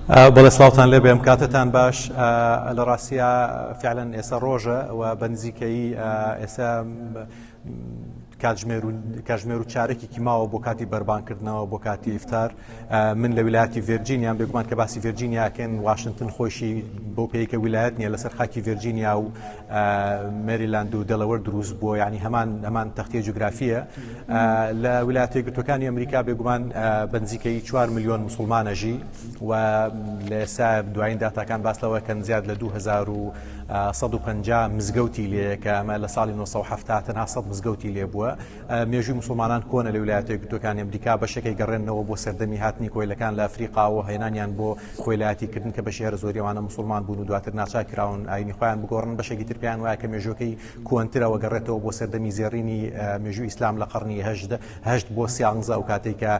بەڵێ سڵاوتان لێ بێم کاتتان باش لە ڕاستیە فعلەن ئێستا ڕۆژە و بەنزیکەی ئێستا کاتژمێر و چارێکێکی ماوە بۆ کاتی بەربانکردنەوە بۆ کاتی ئیفتار من لە ویلایەتی ڤێرجینیان بێگومان کە باسی ڤێرجینیاکەن واشنگتن خۆشی بۆ پێیکە ویلایەت نیە لەسەر خاکی ڤێرجینیا و مێریلاند و دەلەوەر دروست بووە ینی هەمان تەختەی جوگرافیە لە ویلایەتە یەکگرتووەکانی ئەمریکا بێگومان بەنزیکەی 4 ملیۆن موسڵمانەژی و لە ئێستا دوایین داتاکان باس لەوەکەن زیاد لە 2150 مزگەوتی لێ کە ئەمە لە ساڵی 1970 تەنها 100 مزگەوتی لێ بووە مێژووی مسلمانان کۆنە لە ویلایەتە یەکگرتووەکانی ئەمریکا بەشێکی گەڕێنەوە بۆ سەردەمی هاتنی کۆیلەکان لە ئەفریقا و هێنانیان بۆ خۆیلایەتیکردن کە بەشی هەر زۆریەوانە مسلمان بوون و دواتر ناچاکراون ئاینی خۆیان بگۆڕن بەشێکی تر پێیان وایە کە مێژووەکەی کۆنترەوە گەڕێتەوە بۆ سەردەمی زێڕینی مێژووی ئیسلام لە قەرنی هەشت بۆ سیانزە و کاتێک کە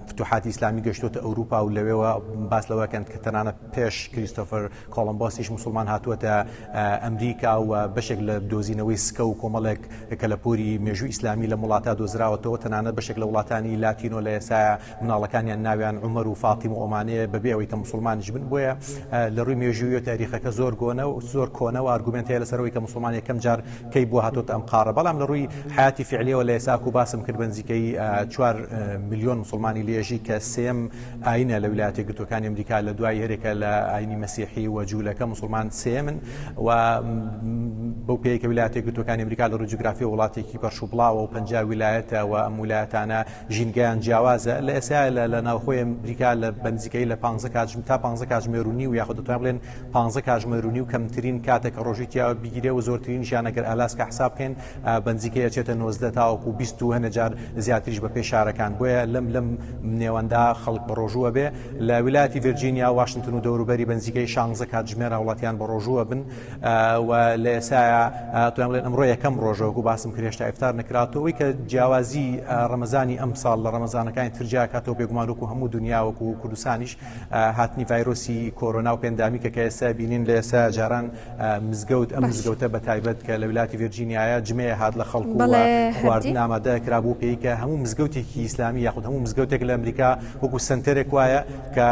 فتوحاتی ئیسلامی گەشتوتە ئەوروپا و لەوێەوە باس لەوەکەن کە تەنانە پێش کریستۆفەر کۆڵمبۆسیش مسلمان هاتووەتە ئەمریکا و بەشێک لە دۆزینەوەی سکە و کۆمەڵێک کە لە پۆری مێژووی ئیسلامی لە وڵاتە دۆزراوەتەوە تەنانەت بەشێک لە وڵاتانی لاتینۆ لە ئێستا مناڵەکانیان ناویان عومەر و فاتیم و ئۆمانەیە بەبێ ئەوەی کە مسلمانیش بن بۆیە لە ڕووی مێژووی و تاریخەکە زۆر گۆنە و زۆر کۆنە و ئارگومنتەیە لەسەرەوەی کە مسلمان یەکەم جار کەی بۆ هاتوۆتە ئەم قارە بەڵام لە ڕووی حیاتی فعلیەوە لە ئێستا و باسم کرد بەنزیکەی 4 ملیۆن مسلمانی لێژی کە سێم ئاینە لە ویلایەتە یەکگرتووەکانی ئەمریکا لە دوای هەرێکە لە ئاینی مەسیحی و جوولەکە مسلمان سێمن و بەو پێی کە ویلایەتە یەکگرتووەکانی ئەمریکا لە ڕووی جوگرافی وڵاتێکی پەرشوبڵاوە و 50 ویلایەتە و ئەم ویلایەتانە ژینگەیان جیاوازە لە ئێستا لە ناوخۆی ئەمریکا لە بەنزیکەی لە 15 کاتژمێر و نیو یاخود دەتوانین بڵێن 15 کاتژمێر و نیو کەمترین کاتێک ڕۆژی تیا بیگیرێ و زۆرترین ژیان ئەگەر ئالاسکا حساب بکەین بەنزیکەی ئەچێتە 19 تاوەکو 20 و هەنە جار زیاتریش بە پێش شارەکان بۆیە لەم نێوەندا خەڵک بە ڕۆژووە بێ لە ویلایەتی ڤێرجینیا واشنگتن و دەوروبەری بەنزیکەی 16 کاتژمێر وڵاتیان بە ڕۆژووە بن و لە ئێستاە توانم بڵێن ئەمڕۆ یەکەم ڕۆژەوەکو باسم کرد هێشتا ئیفتار نەکراتەوەی کە جیاوازی ڕەمەزانی ئەم ساڵ لە ڕەمەزانەکانی ترجا کاتەوە بێگومان وەکو هەموو دنیاوەکو کوردستانیش هاتنی ڤایرۆسی کۆرۆنا و پێندامیکە کە ئێستا بینین لە ئێستا جاران ئەم مزگەوتە بەتایبەت کە لە ویلایەتی ڤێرجینیایە جمعێ هات لە خەڵکو خواردن ئامادەکرا بوو پێی کە هەموو مزگەوتێکی ئیسلامی یاخود هەموو مزگەوتێک لە ئەمریکا وەکو سنتەرێک وایە کە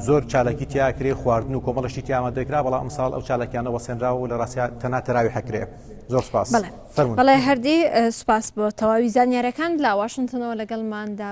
زۆر چالاکی تیا کرێ خواردن و کۆمەڵەشی تیا ئامادەکرا بەڵام ئەم ساڵ ئەو چالاکیانە وەسێنراوە و لە ڕاستیە تەنها تەراوی حەکرێ. زۆر سپاس. بەڵێ هەردی سوپاس بۆ تەواوی زانیاریەکان لە واشنگتنەوە لەگەڵماندا